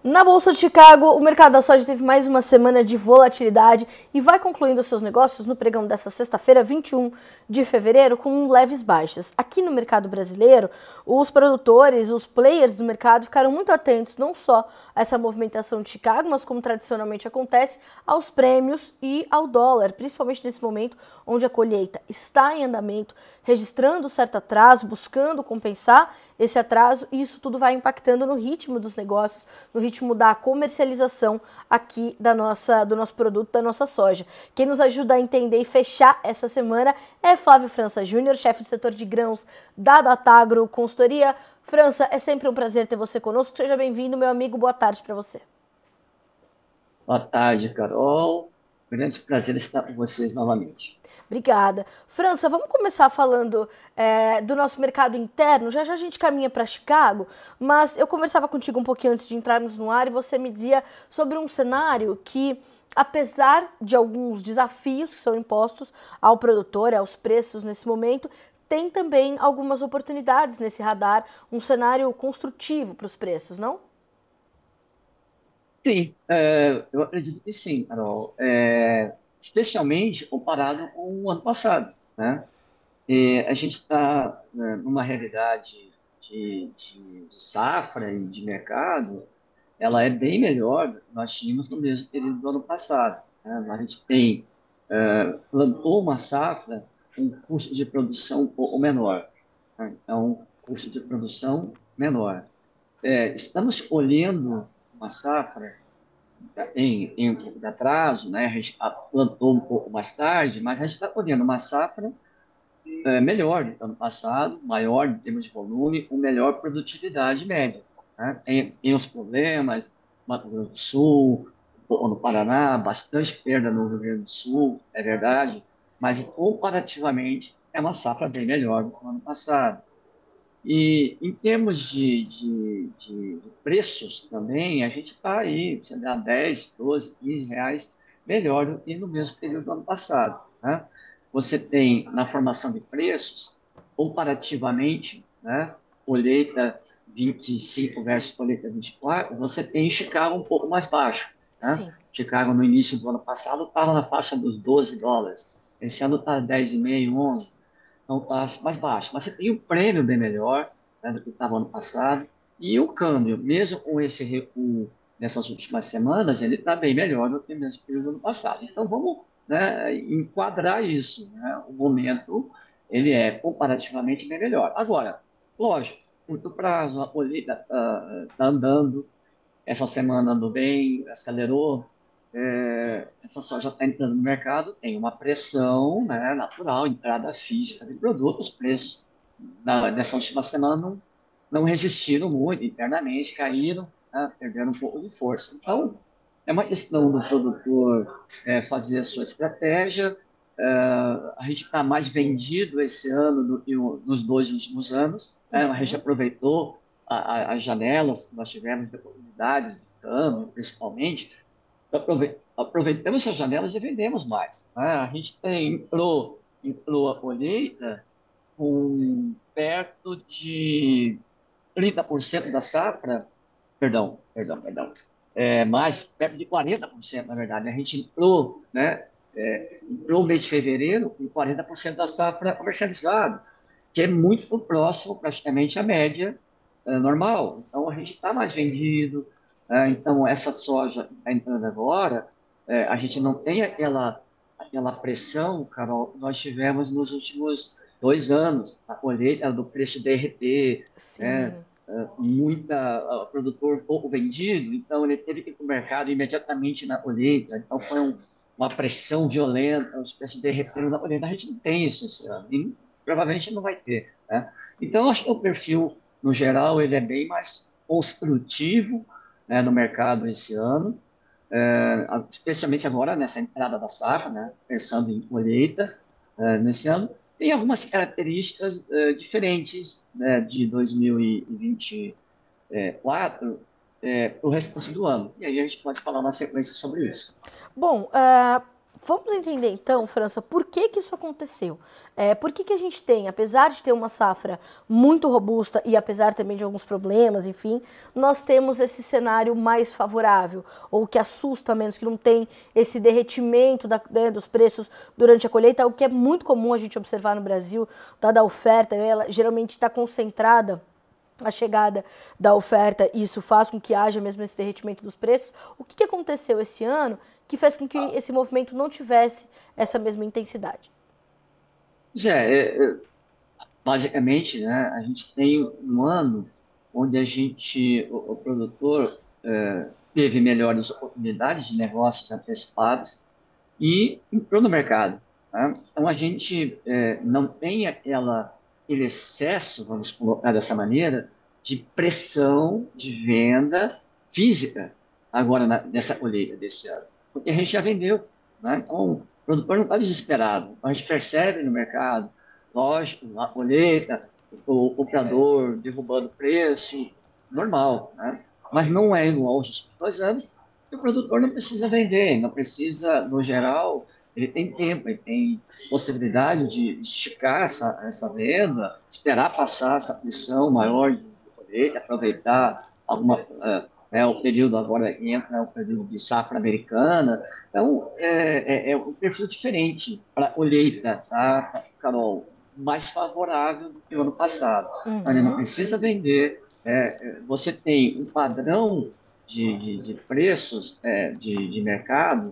Na Bolsa de Chicago, o mercado da soja teve mais uma semana de volatilidade e vai concluindo seus negócios no pregão desta sexta-feira, 21 de fevereiro, com leves baixas. Aqui no mercado brasileiro, os produtores, os players do mercado ficaram muito atentos não só a essa movimentação de Chicago, mas como tradicionalmente acontece, aos prêmios e ao dólar, principalmente nesse momento onde a colheita está em andamento, registrando certo atraso, buscando compensar esse atraso, e isso tudo vai impactando no ritmo dos negócios, no ritmo da comercialização aqui do nosso produto, da nossa soja. Quem nos ajuda a entender e fechar essa semana é Flávio França Júnior, chefe do setor de grãos da Datagro Consultoria. França, é sempre um prazer ter você conosco. Seja bem-vindo, meu amigo. Boa tarde para você. Boa tarde, Carol. Grande prazer estar com vocês novamente. Obrigada. França, vamos começar falando do nosso mercado interno. Já já a gente caminha para Chicago, mas eu conversava contigo um pouquinho antes de entrarmos no ar e você me dizia sobre um cenário que, apesar de alguns desafios que são impostos ao produtor, aos preços nesse momento, tem também algumas oportunidades nesse radar, um cenário construtivo para os preços, não? Sim, eu acredito que sim, Carol. Especialmente comparado com o ano passado, né? A gente está numa realidade de safra e de mercado, ela é bem melhor do que nós tínhamos no mesmo período do ano passado, né? A gente plantou uma safra com um custo de produção um pouco menor, né? Então, custo de produção menor. Estamos colhendo uma safra em um pouco de atraso, né? A gente plantou um pouco mais tarde, mas a gente está colhendo uma safra melhor do que ano passado, maior em termos de volume, com melhor produtividade média, né? Tem os problemas, no Mato Grosso do Sul, ou no Paraná, bastante perda no Rio Grande do Sul, é verdade, mas comparativamente é uma safra bem melhor do que o ano passado. E em termos de preços também, a gente está aí, sei lá, 10, 12, 15 reais melhor do que no mesmo período do ano passado, né? Você tem na formação de preços, comparativamente, né, colheita 25 versus colheita 24, você tem em Chicago um pouco mais baixo, né? Sim. Chicago no início do ano passado estava na faixa dos US$ 12. Esse ano está 10,5, 11, então está mais baixo. Mas você tem o prêmio bem melhor, né, do que estava ano passado. E o câmbio, mesmo com esse recuo nessas últimas semanas, ele está bem melhor do que o mesmo período do ano passado. Então vamos, né, enquadrar isso, né? O momento ele é comparativamente bem melhor. Agora, lógico, curto prazo, a colheita está andando, essa semana andou bem, acelerou. Essa soja está entrando no mercado, tem uma pressão, né, natural, entrada física de produtos, os preços nessa última semana não resistiram muito internamente, caíram, né, perderam um pouco de força. Então, é uma questão do produtor fazer a sua estratégia. A gente está mais vendido esse ano do que nos dois últimos anos, né? A gente Uhum. aproveitou as janelas que nós tivemos de oportunidades, de câmbio, principalmente, aproveitamos essas janelas e vendemos mais, né? A gente entrou a colheita com perto de 30% da safra, perdão, mais perto de 40%, na verdade. A gente entrou, né, entrou no mês de fevereiro com 40% da safra comercializada, que é muito próximo, praticamente, à média normal. Então, a gente está mais vendido. Então, essa soja que está entrando agora, a gente não tem aquela pressão, Carol, que nós tivemos nos últimos 2 anos, a colheita do preço derreter, né? Sim. Produtor pouco vendido, então ele teve que ir para o mercado imediatamente na colheita. Então, foi uma pressão violenta, os preços derreteram na colheita. A gente não tem isso esse ano, e provavelmente não vai ter, né? Então, eu acho que o perfil, no geral, ele é bem mais construtivo, né, no mercado esse ano, especialmente agora nessa entrada da safra, né, pensando em colheita nesse ano. Tem algumas características diferentes, né, de 2024 para o restante do ano. E aí a gente pode falar na sequência sobre isso. Bom, Vamos entender então, França, por que que isso aconteceu? Por que que a gente tem, apesar de ter uma safra muito robusta e apesar também de alguns problemas, enfim, nós temos esse cenário mais favorável, ou que assusta menos, que não tem esse derretimento dos preços durante a colheita, o que é muito comum a gente observar no Brasil, dada a oferta, né, ela geralmente está concentrada a chegada da oferta, e isso faz com que haja mesmo esse derretimento dos preços. O que que aconteceu esse ano que fez com que esse movimento não tivesse essa mesma intensidade? É, basicamente, né, a gente tem um ano onde o produtor teve melhores oportunidades de negócios antecipados e entrou no mercado. Né? Então, a gente não tem aquele excesso, vamos colocar dessa maneira, de pressão de venda física agora nessa colheita desse ano. Porque a gente já vendeu. Né? Então, o produtor não está desesperado. A gente percebe no mercado, lógico, a colheita, o comprador derrubando preço, normal. Né? Mas não é igual aos últimos 2 anos, e o produtor não precisa vender, não precisa, no geral, ele tem tempo, ele tem possibilidade de esticar essa venda, esperar passar essa pressão maior de colheita, aproveitar o período agora entra o período de safra americana. Então, é um perfil diferente para a colheita, tá, Carol? Mais favorável do que o ano passado. Ele não Uhum. precisa vender, você tem um padrão de preços de mercado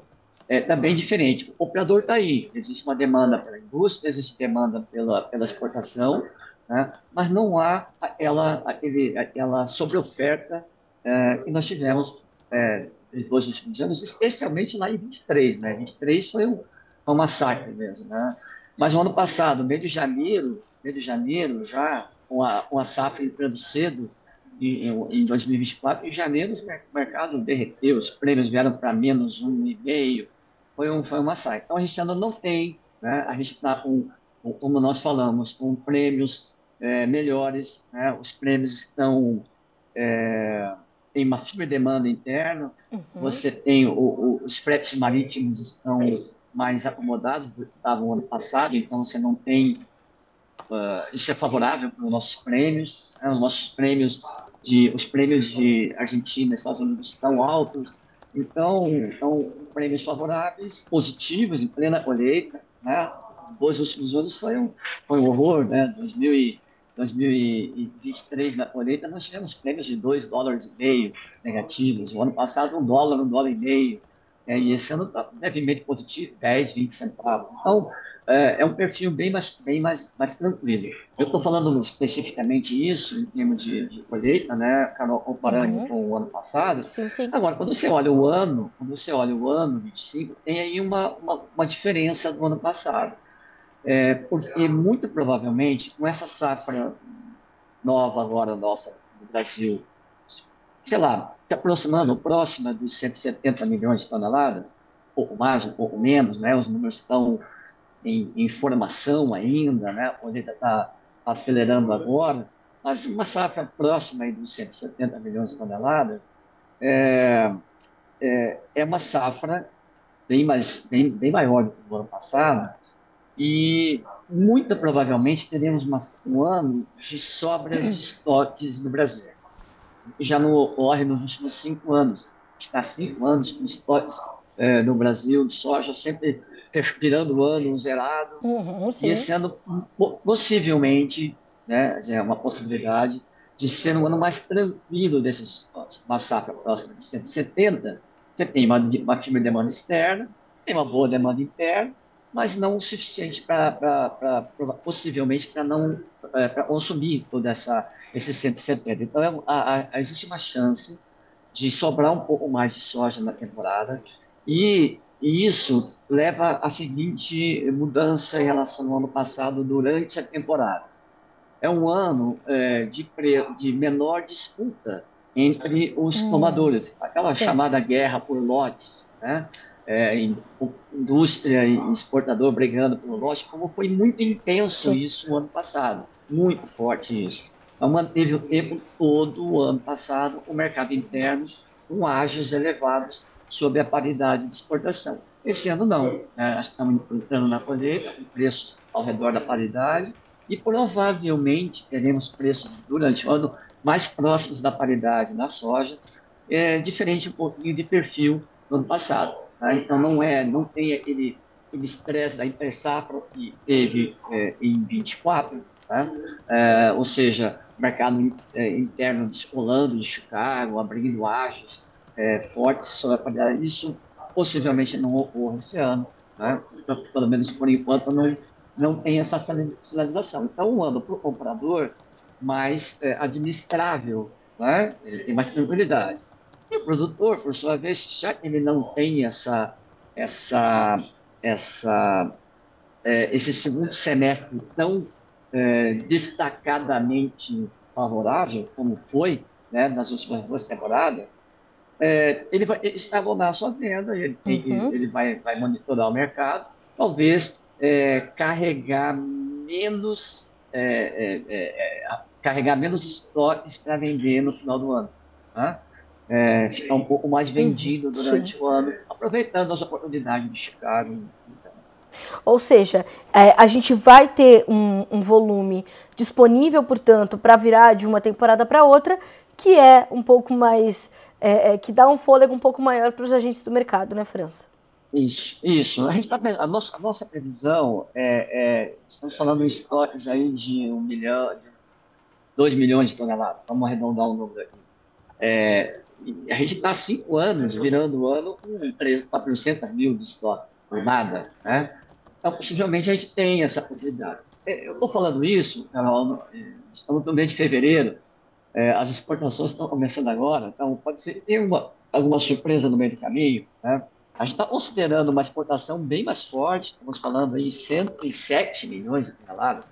também diferente. O operador está aí, existe uma demanda pela indústria, existe demanda pela exportação, né? Mas não há aquela sobreoferta que nós tivemos nos 2 últimos anos, especialmente lá em 23, né? 23 foi um massacre mesmo, né? Mas no ano passado, mês de janeiro já, com a safra entrando cedo, em 2024, em janeiro, o mercado derreteu, os prêmios vieram para menos 1,5, foi um massacre. Então, a gente ainda não tem, né? A gente está como nós falamos, com prêmios melhores, né? Os prêmios tem uma firme demanda interna, você tem os fretes marítimos estão mais acomodados do que estavam ano passado, então você não tem isso é favorável para os nossos prêmios, né? Os prêmios de Argentina e Estados Unidos estão altos, então prêmios favoráveis, positivos, em plena colheita, né? Os 2 últimos anos foi um horror, né? 2023 na colheita nós tivemos prêmios de US$ 2,5 negativos, o ano passado US$ 1, US$ 1,5, e esse ano está levemente positivo, 10, 20 centavos. Então, é um perfil mais tranquilo. Eu estou falando especificamente isso em termos de colheita, né, Carol, comparando Uhum. com o ano passado. Sim, sim. Agora, quando você olha o ano 25, tem aí uma diferença do ano passado. Porque muito provavelmente, com essa safra nova agora nossa do Brasil, sei lá, se aproximando, próxima dos 170 milhões de toneladas, um pouco mais, um pouco menos, né? Os números estão em formação ainda, né? A colheita está acelerando agora, mas uma safra próxima aí dos 170 milhões de toneladas é uma safra bem maior do que o ano passado e muito provavelmente teremos um ano de sobra de estoques no Brasil. Já não ocorre nos últimos 5 anos. Está 5 anos com estoques no Brasil de soja sempre respirando o ano zerado. Uhum, E sim. esse ano, possivelmente, né, é uma possibilidade de ser um ano mais tranquilo desses estoques. Uma safra próxima de 170, você tem uma firme demanda externa, tem uma boa demanda interna, mas não o suficiente possivelmente para não para consumir esses 170. Então, existe uma chance de sobrar um pouco mais de soja na temporada, e isso leva à seguinte mudança em relação ao ano passado durante a temporada. É um ano de menor disputa entre os tomadores, aquela Sim. chamada guerra por lotes, né? Indústria e exportador brigando por lote, como foi muito intenso Sim. isso no ano passado, muito forte isso. Então, manteve o tempo todo o ano passado o mercado interno com ágios elevados sobre a paridade de exportação. Esse ano não, né? Nós estamos entrando na colheita com preços ao redor da paridade e provavelmente teremos preços durante o ano mais próximos da paridade na soja, diferente um pouquinho de perfil do ano passado. Tá? Então não tem aquele estresse da entre-safra que teve em 24, tá? Ou seja, o mercado interno descolando de Chicago, abrindo ágios fortes sobre a paridade. Isso possivelmente não ocorre esse ano, né? Pelo menos por enquanto não tem essa sinalização. Então, um ano para o comprador mais administrável, né? Ele tem mais tranquilidade. E o produtor, por sua vez, já que ele não tem essa, essa, esse segundo semestre tão destacadamente favorável, como foi, né, nas últimas 2 temporadas, ele está a sua venda, Uhum. ele vai monitorar o mercado, talvez carregar carregar menos estoques para vender no final do ano, tá? Ficar um pouco mais Uhum. vendido Sim. durante o ano, aproveitando as oportunidades de Chicago. Ou seja, a gente vai ter um volume disponível, portanto, para virar de uma temporada para outra, que é um pouco mais. Que dá um fôlego um pouco maior para os agentes do mercado, né, França? Isso. A nossa previsão estamos falando em estoques aí de 1 milhão, de 2 milhões de toneladas. Vamos arredondar o número aqui. E a gente está há 5 anos, virando o ano, com 400 mil de estoque, por nada, né? Então, possivelmente, a gente tem essa possibilidade. Eu estou falando isso, Carol, estamos no mês de fevereiro, as exportações estão começando agora, então pode ser que tenha alguma surpresa no meio do caminho, né? A gente está considerando uma exportação bem mais forte, estamos falando aí em 107 milhões de toneladas,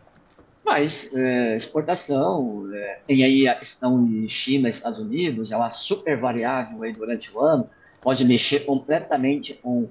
mas exportação, tem aí a questão de China e Estados Unidos, é uma super variável aí durante o ano, pode mexer completamente com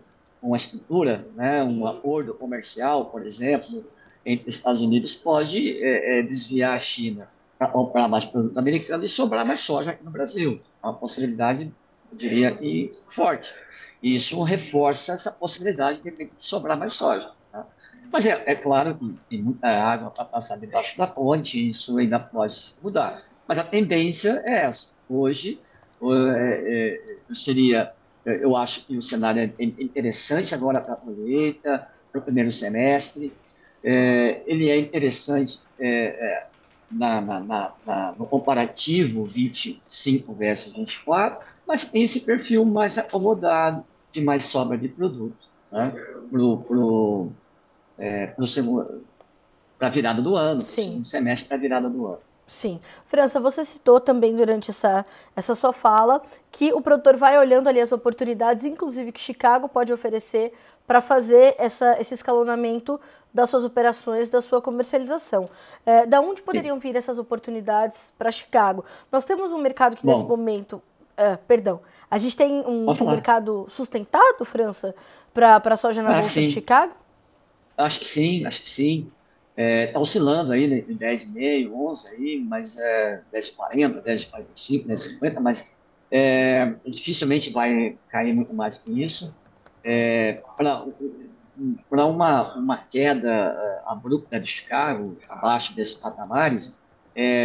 a estrutura, né? Um acordo comercial, por exemplo, entre Estados Unidos pode desviar a China para comprar mais produto americano e sobrar mais soja aqui no Brasil. É uma possibilidade, eu diria que forte. E isso reforça essa possibilidade de sobrar mais soja. Tá? Mas é claro que tem muita água para passar debaixo da ponte, isso ainda pode mudar. Mas a tendência é essa. Hoje, eu acho que o cenário é interessante agora para a colheita, para o primeiro semestre. Ele é interessante no comparativo 25 versus 24, mas tem esse perfil mais acomodado, de mais sobra de produto, né? Para a virada do ano, para o Sim. segundo semestre para a virada do ano. Sim. França, você citou também durante essa sua fala que o produtor vai olhando ali as oportunidades, inclusive que Chicago pode oferecer para fazer esse escalonamento das suas operações, da sua comercialização. Da onde poderiam vir essas oportunidades para Chicago? Nós temos um mercado que nesse Bom, momento, perdão, a gente tem pode um falar. mercado sustentado, França, para a soja na Ah, Bolsa de sim, Chicago? acho que sim, acho que sim. Está oscilando aí né, em 10,5, 11 aí, mas 10,40, 10,45, 10,50, mas dificilmente vai cair muito mais que isso. Para uma queda abrupta de Chicago, abaixo desses patamares,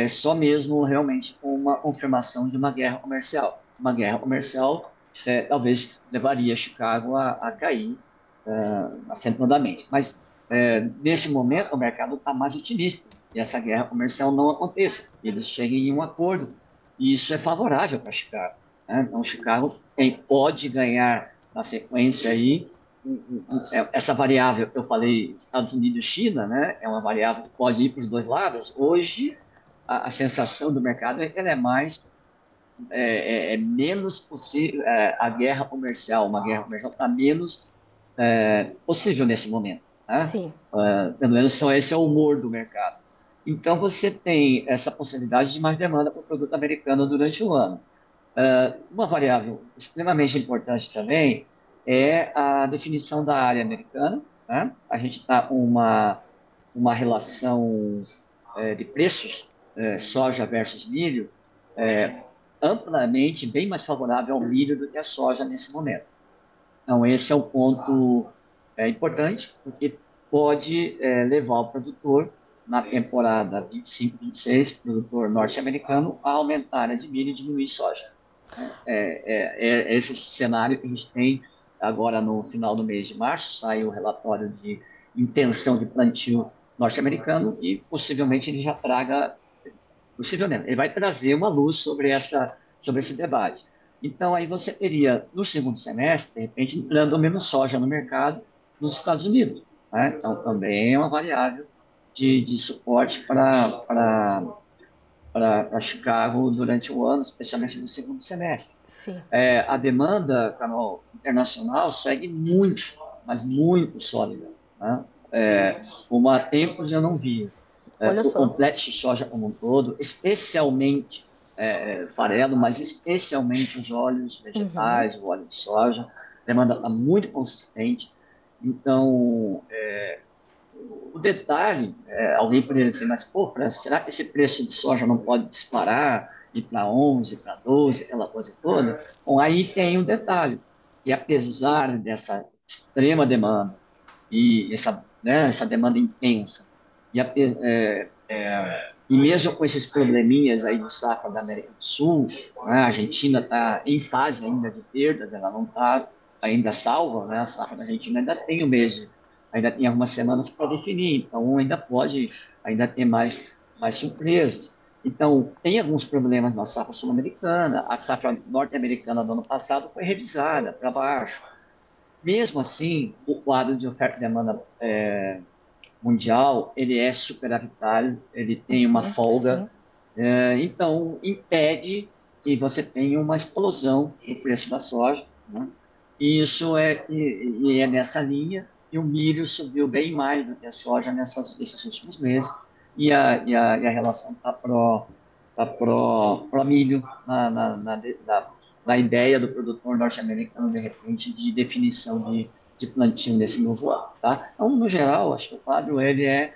só mesmo realmente com uma confirmação de uma guerra comercial. Uma guerra comercial talvez levaria Chicago a cair acentuadamente. Mas, nesse momento, o mercado está mais otimista e essa guerra comercial não aconteça. Eles cheguem em um acordo e isso é favorável para Chicago, né? Então, Chicago pode ganhar na sequência aí essa variável que eu falei, Estados Unidos e China, né? É uma variável que pode ir para os dois lados. Hoje, a sensação do mercado é que ela é mais menos possível, a guerra comercial, uma guerra comercial está menos possível nesse momento, né? Sim. Pelo menos esse é o humor do mercado. Então, você tem essa possibilidade de mais demanda para o produto americano durante o ano. Uma variável extremamente importante também é a definição da área americana, né? A gente está com uma relação de preços, soja versus milho, amplamente bem mais favorável ao milho do que à soja nesse momento. Então, esse é um ponto importante, porque pode levar o produtor, na temporada 25-26, produtor norte-americano, a aumentar a área de milho e diminuir soja. É esse cenário que a gente tem agora no final do mês de março, sai o relatório de intenção de plantio norte-americano e possivelmente ele já traga, possivelmente, ele vai trazer uma luz sobre esse debate. Então, aí você teria, no segundo semestre, de repente, entrando menos soja no mercado nos Estados Unidos. Né? Então, também é uma variável de suporte para Chicago durante o ano, especialmente no segundo semestre. Sim. A demanda, Carol, internacional segue muito, mas muito sólida. Né? Como há tempos eu não vi. Olha O só. complexo de soja como um todo, especialmente farelo, mas especialmente os óleos Uhum. vegetais, o óleo de soja, a demanda está muito consistente. Então, o detalhe, alguém poderia dizer, mas pô, será que esse preço de soja não pode disparar, ir para 11, para 12, aquela coisa toda? Bom, aí tem um detalhe, que apesar dessa extrema demanda e essa demanda intensa, e mesmo com esses probleminhas aí de safra da América do Sul, né, a Argentina está em fase ainda de perdas, ela não está ainda salva, né, a safra da Argentina ainda tem o mês, ainda tem algumas semanas para definir, então ainda ter mais surpresas. Então, tem alguns problemas na safra sul-americana, a safra norte-americana do ano passado foi revisada para baixo. Mesmo assim, o quadro de oferta e demanda mundial, ele é superavitário, ele tem uma folga, Sim. então impede que você tenha uma explosão no preço da soja, né? E é nessa linha que o milho subiu bem mais do que a soja nesses últimos meses, e a relação está pro milho na ideia do produtor norte-americano, de repente, de definição de plantio nesse novo ano, tá? Então, no geral, acho que o quadro ele é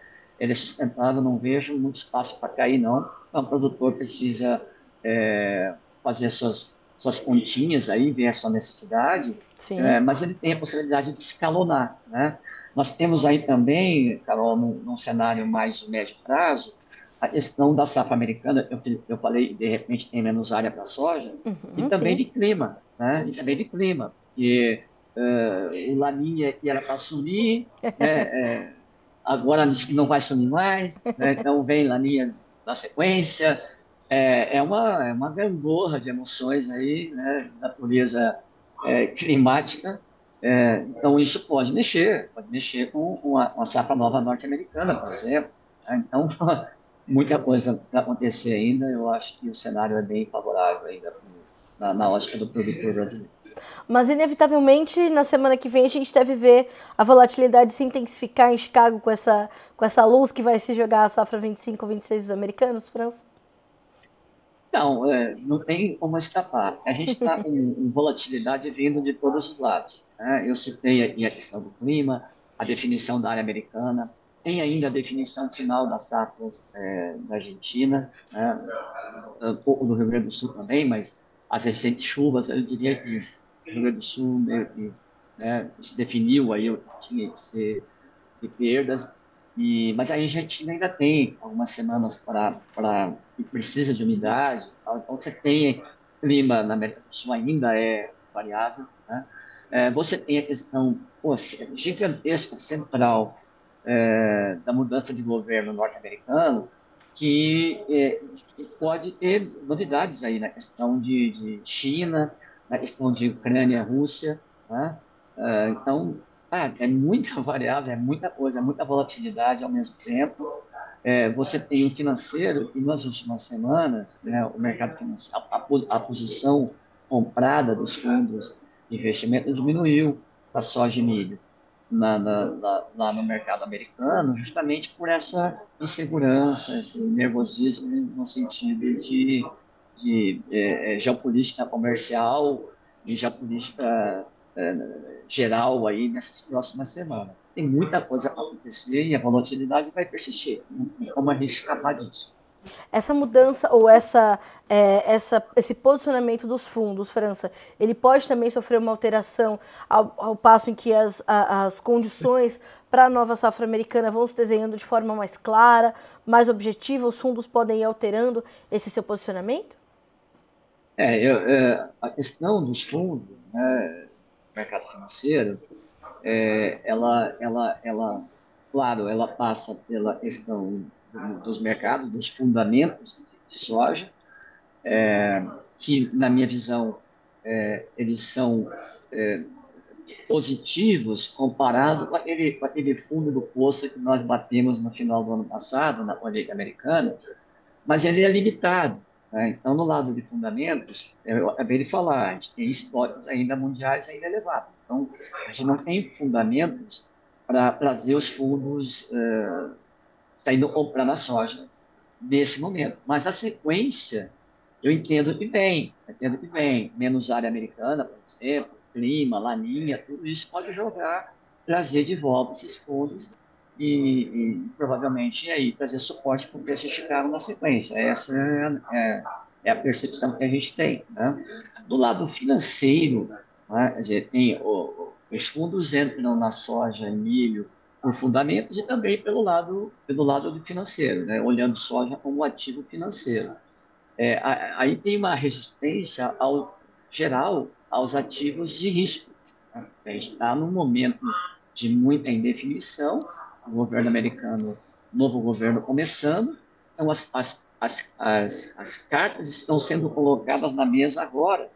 sustentável, não vejo muito espaço para cair, não. Então, o produtor precisa fazer suas continhas aí, ver a sua necessidade, Sim. mas ele tem a possibilidade de escalonar, né? Nós temos aí também, Carol, num cenário mais de médio prazo, a questão da safra americana, eu falei, de repente tem menos área para soja, e também Sim. de clima, né? E também de clima, e o Laninha que era para sumir, né? Agora diz que não vai sumir mais, né? Então vem Laninha na sequência, é uma gangorra de emoções aí, né? Natureza climática, então isso pode mexer com uma safra nova norte-americana, por exemplo, né? Então muita coisa vai acontecer ainda, eu acho que o cenário é bem favorável ainda na ótica do produtor brasileiro. Mas, inevitavelmente, na semana que vem, a gente deve ver a volatilidade se intensificar em Chicago com essa luz que vai se jogar a safra 25 ou 26 dos americanos, França? Não, não tem como escapar. A gente está com volatilidade vindo de todos os lados, né? Eu citei aqui a questão do clima, a definição da área americana, tem ainda a definição final das safras da Argentina, né? Um pouco do Rio Grande do Sul também, mas as recentes chuvas, eu diria que o Rio Grande do Sul meio que, né, se definiu aí o que tinha que ser de perdas, mas a Argentina ainda tem algumas semanas que precisa de umidade, tal. Então você tem clima na América do Sul ainda é variável, né? Você tem a questão pô, gigantesca, central, da mudança de governo norte-americano, que pode ter novidades aí na questão de China, na questão de Ucrânia e Rússia, né? Então, é muita variável, é muita coisa, é muita volatilidade ao mesmo tempo. Você tem o financeiro, e nas últimas semanas, né, o mercado financeiro, a posição comprada dos fundos de investimento diminuiu para soja e milho lá no mercado americano, justamente por essa insegurança, esse nervosismo no sentido de geopolítica comercial e geopolítica geral aí nessas próximas semanas. Tem muita coisa para acontecer e a volatilidade vai persistir. Não tem como a gente escapar disso. Essa mudança ou esse posicionamento dos fundos, França, ele pode também sofrer uma alteração ao passo em que as condições para a nova safra americana vão se desenhando de forma mais clara, mais objetiva, os fundos podem ir alterando esse seu posicionamento? A questão dos fundos, né, mercado financeiro, claro, ela passa pela questão dos mercados, dos fundamentos de soja, que, na minha visão, eles são positivos comparado com aquele fundo do poço que nós batemos no final do ano passado, na colheita americana, mas ele é limitado. Né? Então, no lado de fundamentos, eu acabei de falar, a gente tem estoques ainda mundiais ainda elevados. Então, a gente não tem fundamentos para trazer os fundos saindo comprar na soja nesse momento. Mas a sequência, entendo que vem. Menos área americana, por exemplo, clima, laninha, tudo isso pode jogar, trazer de volta esses fundos e provavelmente aí trazer suporte para o preço de Chicago na sequência. Essa é a percepção que a gente tem. Né? Do lado financeiro, né, quer dizer, os fundos entram na soja e milho por fundamentos e também pelo lado do financeiro, né? Olhando soja como um ativo financeiro. Aí tem uma resistência geral aos ativos de risco. Né? A gente está num momento de muita indefinição, o governo americano, novo governo começando, então as cartas estão sendo colocadas na mesa agora.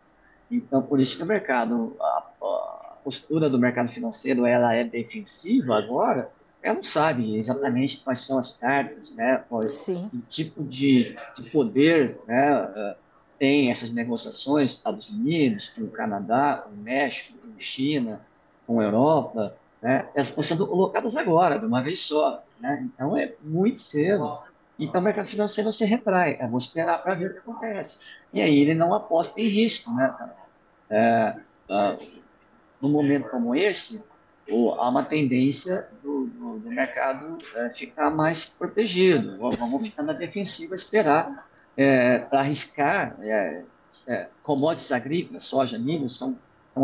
Então, por isso que o mercado, a postura do mercado financeiro, ela é defensiva agora, ela não sabe exatamente quais são as cartas, né? Sim. Que tipo de poder, né, tem essas negociações, Estados Unidos, com o Canadá, com o México, com a China, com a Europa, né? Elas estão sendo colocadas agora, de uma vez só, né? Então, é muito cedo. Então, o mercado financeiro se retrai. Eu vou esperar para ver o que acontece. E aí ele não aposta em risco, né? Ah, num momento como esse, há uma tendência do mercado ficar mais protegido. Vamos ficar na defensiva, esperar para arriscar. Commodities agrícolas, soja, milho, são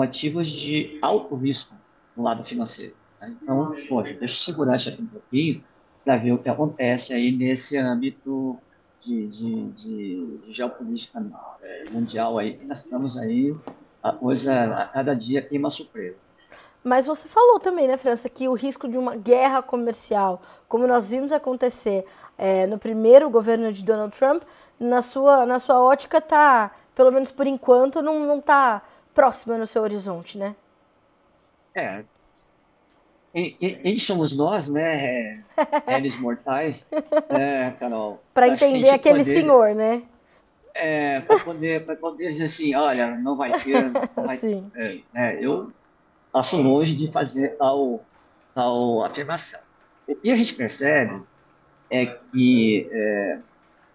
ativos de alto risco no lado financeiro. Né? Então, poxa, deixa eu segurar isso aqui um pouquinho para ver o que acontece aí nesse âmbito de geopolítica mundial aí, que nós estamos aí, a coisa, a cada dia tem uma surpresa. Mas você falou também, né, França, que o risco de uma guerra comercial, como nós vimos acontecer no primeiro governo de Donald Trump, na sua ótica tá, pelo menos por enquanto, não tá próxima no seu horizonte, né? É, quem somos nós, né, réis mortais, Carol, Para acho que a entender gente aquele poder, senhor, né? para poder dizer assim, olha, não vai ter, não vai, Sim. eu passo longe de fazer tal afirmação. O que a gente percebe é que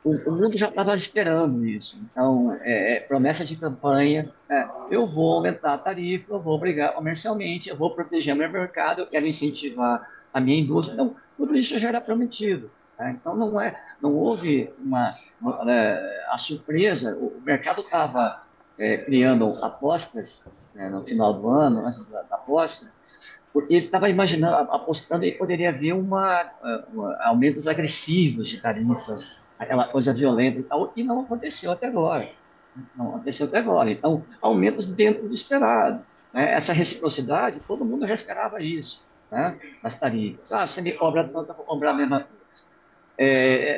o mundo já estava esperando isso. Então, promessa de campanha, eu vou aumentar a tarifa, eu vou brigar comercialmente, eu vou proteger o meu mercado, eu quero incentivar a minha indústria. Então, tudo isso já era prometido. Né? Então, não houve a surpresa, o mercado estava criando apostas no final do ano, antes da posse, porque ele estava imaginando, apostando que poderia haver aumentos agressivos de tarifas, aquela coisa violenta e tal, e não aconteceu até agora. Não aconteceu até agora. Então, aumentos dentro do esperado. Né? Essa reciprocidade, todo mundo já esperava isso, né? Nas tarifas. Ah, você me cobra tanto, eu vou cobrar a mesma coisa.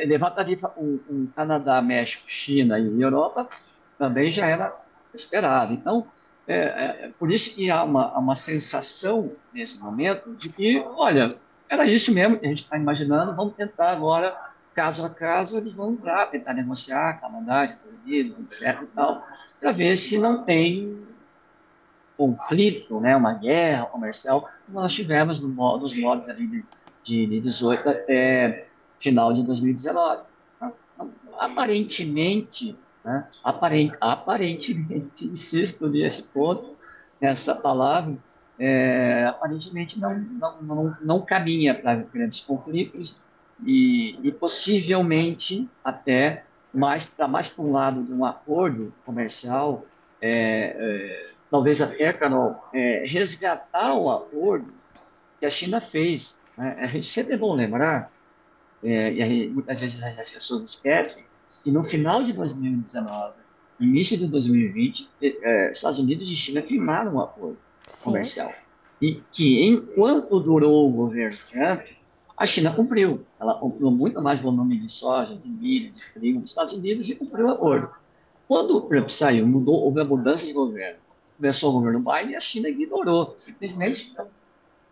Levar a tarifa com Canadá, México, China e Europa também já era esperado. Então, por isso que há uma sensação nesse momento de que, olha, era isso mesmo que a gente está imaginando, vamos tentar agora, caso a caso, eles vão lá tentar negociar, Canadá, Estados Unidos, etc. e tal, para ver se não tem conflito, né, uma guerra comercial, como nós tivemos nos modos ali de 18 até final de 2019. Então, aparentemente, né, aparentemente, insisto nesse ponto, nessa palavra, aparentemente não caminha para grandes conflitos, e possivelmente até mais para um lado de um acordo comercial, talvez até, Carol, resgatar o acordo que a China fez, né? A gente sempre é bom lembrar, e aí, muitas vezes as pessoas esquecem, que no final de 2019, início de 2020, Estados Unidos e China firmaram um acordo Sim. comercial. E que, enquanto durou o governo Trump, a China cumpriu. Ela comprou muito mais volume de soja, de milho, de trigo dos Estados Unidos e cumpriu o acordo. Quando o Trump saiu, houve a mudança de governo. Começou o governo Biden e a China ignorou. Simplesmente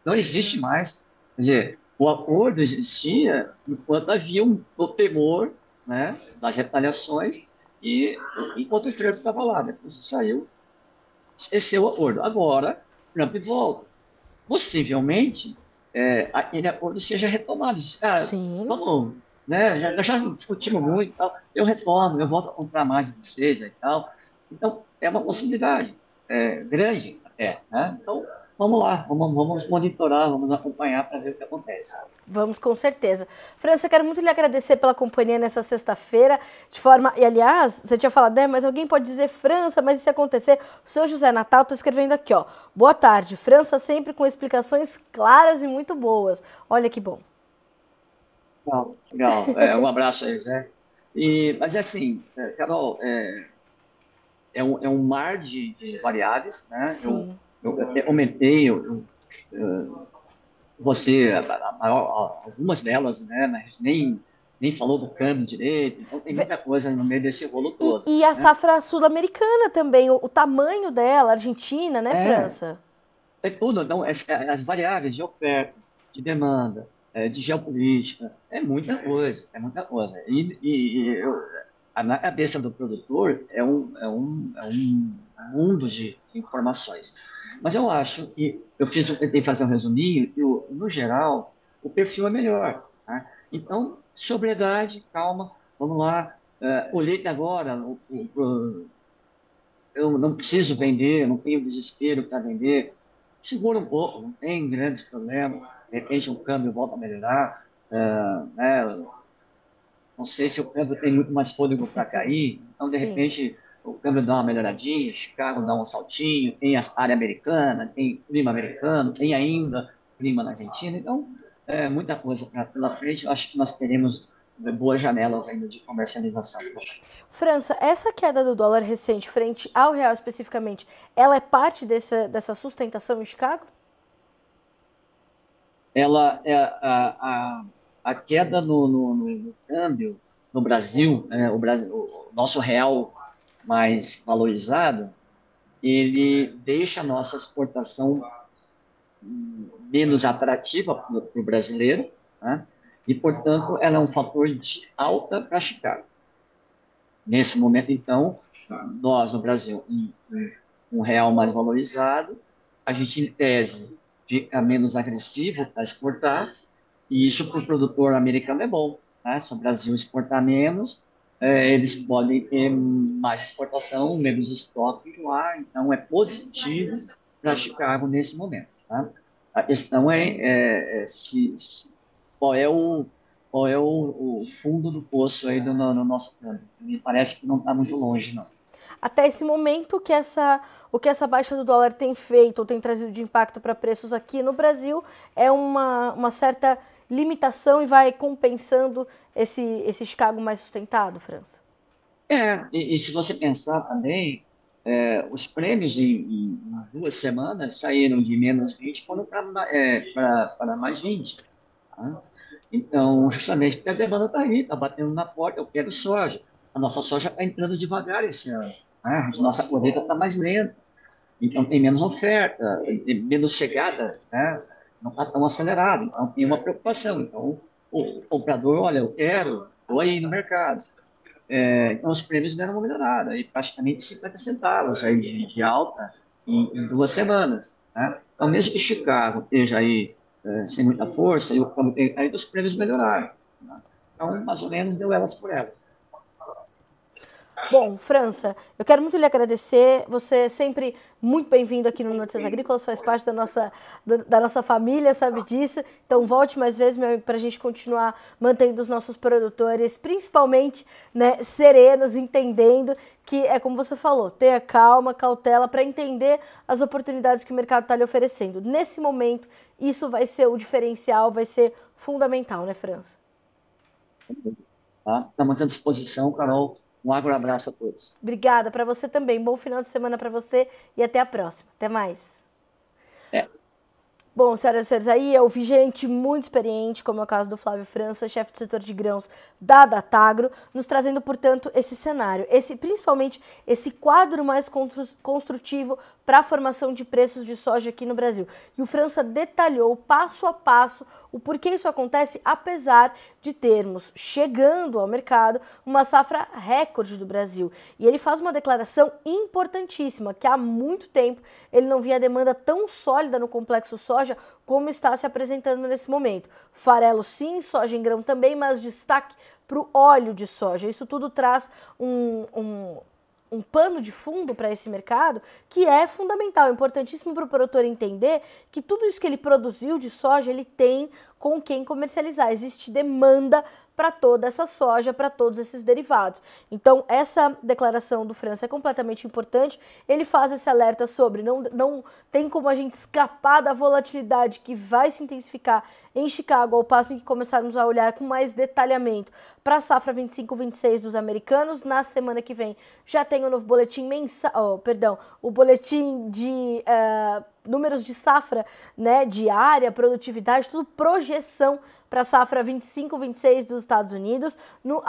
não existe mais. Quer dizer, o acordo existia enquanto havia o temor, né, das retaliações e enquanto o Trump estava lá. Depois que saiu, esqueceu o acordo. Agora, Trump volta. Possivelmente, aquele acordo seja retomado. Cara, Sim. vamos, né, nós já discutimos muito e tal. Eu retorno, eu volto a comprar mais de vocês e tal. Então, é uma possibilidade grande até, né? Então, vamos lá, vamos monitorar, vamos acompanhar para ver o que acontece. Vamos, com certeza. França, eu quero muito lhe agradecer pela companhia nessa sexta-feira, de forma... E, aliás, você tinha falado, né, mas alguém pode dizer França, mas e se acontecer? O seu José Natal está escrevendo aqui, ó. Boa tarde, França sempre com explicações claras e muito boas. Olha que bom. Legal, legal. Um abraço aí, Zé. Mas, assim, Carol, é um mar de variáveis, né? Sim. Eu até comentei, você, algumas delas, né? Mas nem falou do câmbio direito, então tem muita coisa no meio desse rolo todo, E a né? safra sul-americana também, o tamanho dela, Argentina, né, É, França? é tudo, então, as variáveis de oferta, de demanda, de geopolítica, é muita coisa, é muita coisa. Na cabeça do produtor é um mundo de informações. Mas eu acho que eu tentei fazer um resuminho, e no geral, o perfil é melhor. Tá? Então, sobriedade, calma, vamos lá. Olhei agora, eu não preciso vender, não tenho desespero para vender. Segura um pouco, não tem grandes problemas. De repente, o câmbio volta a melhorar. Né? Não sei se o câmbio tem muito mais fôlego para cair. Então, de Sim. repente, o câmbio dá uma melhoradinha, Chicago dá um saltinho, tem a área americana, tem clima americano, tem ainda clima na Argentina. Então, muita coisa pela frente. Eu acho que nós teremos boas janelas ainda de comercialização. França, essa queda do dólar recente frente ao real especificamente, ela é parte dessa sustentação em Chicago? Ela a queda no câmbio no Brasil, o nosso real mais valorizado, ele deixa a nossa exportação menos atrativa para o brasileiro, né? E, portanto, ela é um fator de alta para Chicago. Nesse momento, então, nós no Brasil, em um real mais valorizado, a gente, em tese, fica menos agressivo para exportar, e isso para o produtor americano é bom. Né? Se o Brasil exportar menos, eles podem ter mais exportação, menos estoque lá, então é positivo para Chicago nesse momento. Tá? A questão qual é o fundo do poço aí no nosso plano. Me parece que não está muito longe, não. Até esse momento, o que essa baixa do dólar tem feito ou tem trazido de impacto para preços aqui no Brasil é uma certa limitação e vai compensando esse Chicago mais sustentado, França? E se você pensar também, os prêmios em 2 semanas saíram de menos 20 foram para mais 20. Tá? Então, justamente porque a demanda está aí, está batendo na porta, eu quero soja. A nossa soja está entrando devagar esse ano. Né? A nossa colheita está mais lenta. Então tem menos oferta, tem menos chegada, né? Não está tão acelerado, então tem uma preocupação. Então o comprador, olha, eu quero, estou aí no mercado. Então os prêmios deram uma melhorada, aí praticamente 50 centavos aí de alta em 2 semanas. Né? Então mesmo que Chicago esteja aí sem muita força, e o câmbio tem caído, os prêmios melhoraram. Né? Então mais ou menos deu elas por elas. Bom, França, eu quero muito lhe agradecer. Você é sempre muito bem-vindo aqui no Notícias Agrícolas, faz parte da nossa família, sabe disso. Então, volte mais vezes, meu amigo, para a gente continuar mantendo os nossos produtores, principalmente, né, serenos, entendendo que é como você falou, tenha calma, cautela para entender as oportunidades que o mercado está lhe oferecendo. Nesse momento, isso vai ser o diferencial, vai ser fundamental, né, França? Tá? Estamos à disposição, Carol. Um abraço a todos. Obrigada, para você também. Bom final de semana para você e até a próxima. Até mais. É. Bom, senhoras e senhores, aí eu vi gente muito experiente, como é o caso do Flávio França, chefe do setor de grãos da Datagro, nos trazendo, portanto, esse cenário, principalmente esse quadro mais construtivo para a formação de preços de soja aqui no Brasil. E o França detalhou passo a passo o porquê isso acontece, apesar de termos, chegando ao mercado, uma safra recorde do Brasil. E ele faz uma declaração importantíssima, que há muito tempo ele não via a demanda tão sólida no complexo soja como está se apresentando nesse momento. Farelo sim, soja em grão também, mas destaque para o óleo de soja. Isso tudo traz um pano de fundo para esse mercado que é fundamental, importantíssimo para o produtor entender que tudo isso que ele produziu de soja, ele tem com quem comercializar. Existe demanda para toda essa soja, para todos esses derivados. Então, essa declaração do França é completamente importante. Ele faz esse alerta sobre não tem como a gente escapar da volatilidade que vai se intensificar em Chicago, ao passo em que começarmos a olhar com mais detalhamento para a safra 25-26 dos americanos. Na semana que vem já tem o novo boletim mensal, o boletim de números de safra, né, diária, produtividade, tudo projeção para a safra 25-26 dos Estados Unidos no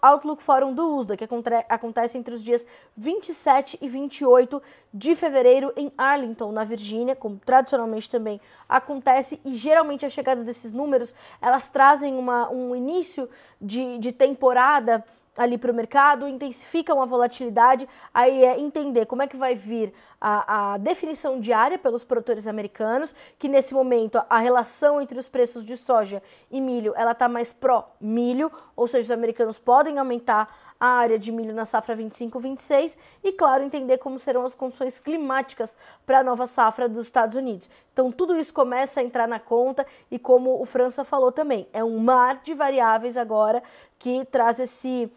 Outlook Forum do USDA, que acontece entre os dias 27 e 28 de fevereiro em Arlington, na Virgínia, como tradicionalmente também acontece, e geralmente a chegada desses números, elas trazem um início de temporada ali para o mercado, intensificam a volatilidade, aí é entender como é que vai vir a definição diária pelos produtores americanos, que nesse momento a relação entre os preços de soja e milho, ela está mais pró-milho, ou seja, os americanos podem aumentar a área de milho na safra 25-26 e, claro, entender como serão as condições climáticas para a nova safra dos Estados Unidos. Então, tudo isso começa a entrar na conta e, como o França falou também, é um mar de variáveis agora que traz esse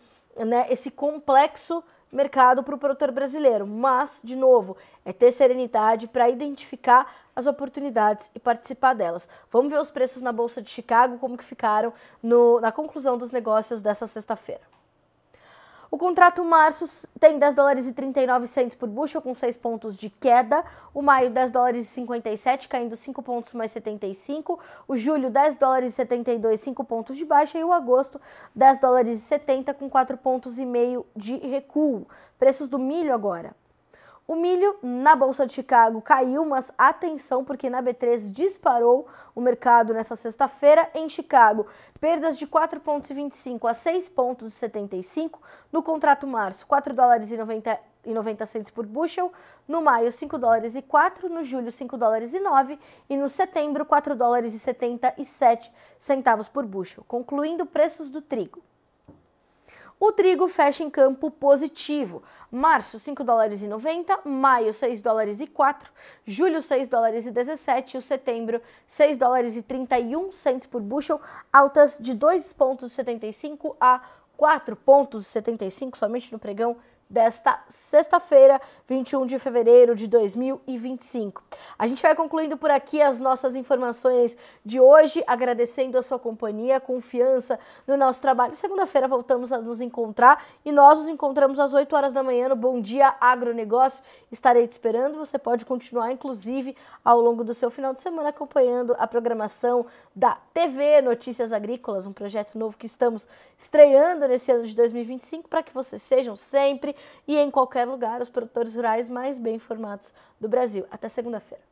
complexo mercado para o produtor brasileiro, mas, de novo, é ter serenidade para identificar as oportunidades e participar delas. Vamos ver os preços na Bolsa de Chicago, como que ficaram na conclusão dos negócios dessa sexta-feira. O contrato março tem 10 dólares e 39 cents por bushel, com 6 pontos de queda. O maio, 10 dólares e 57, caindo 5 pontos mais 75. O julho, 10 dólares e 72, 5 pontos de baixa. E o agosto, 10 dólares e 70, com 4 pontos e meio de recuo. Preços do milho agora. O milho na Bolsa de Chicago caiu, mas atenção, porque na B3 disparou o mercado nessa sexta-feira em Chicago. Perdas de 4,25 a 6,75 no contrato março, 4 dólares e 90 cents por bushel. No maio, 5 dólares e 4, no julho, 5 dólares e 9 e no setembro, 4 dólares e 77 centavos por bushel. Concluindo, preços do trigo. O trigo fecha em campo positivo. Março, 5 dólares e 90, maio, 6 dólares e 4, julho, 6 dólares e 17 e o setembro, 6 dólares e 31 cents por bushel, altas de 2,75 a 4,75 somente no pregão desta sexta-feira, 21 de fevereiro de 2025. A gente vai concluindo por aqui as nossas informações de hoje, agradecendo a sua companhia, confiança no nosso trabalho. Segunda-feira voltamos a nos encontrar e nós nos encontramos às 8 horas da manhã no Bom Dia Agronegócio. Estarei te esperando, você pode continuar, inclusive, ao longo do seu final de semana, acompanhando a programação da TV Notícias Agrícolas, um projeto novo que estamos estreando nesse ano de 2025, para que vocês sejam sempre e em qualquer lugar os produtores rurais mais bem informados do Brasil. Até segunda-feira.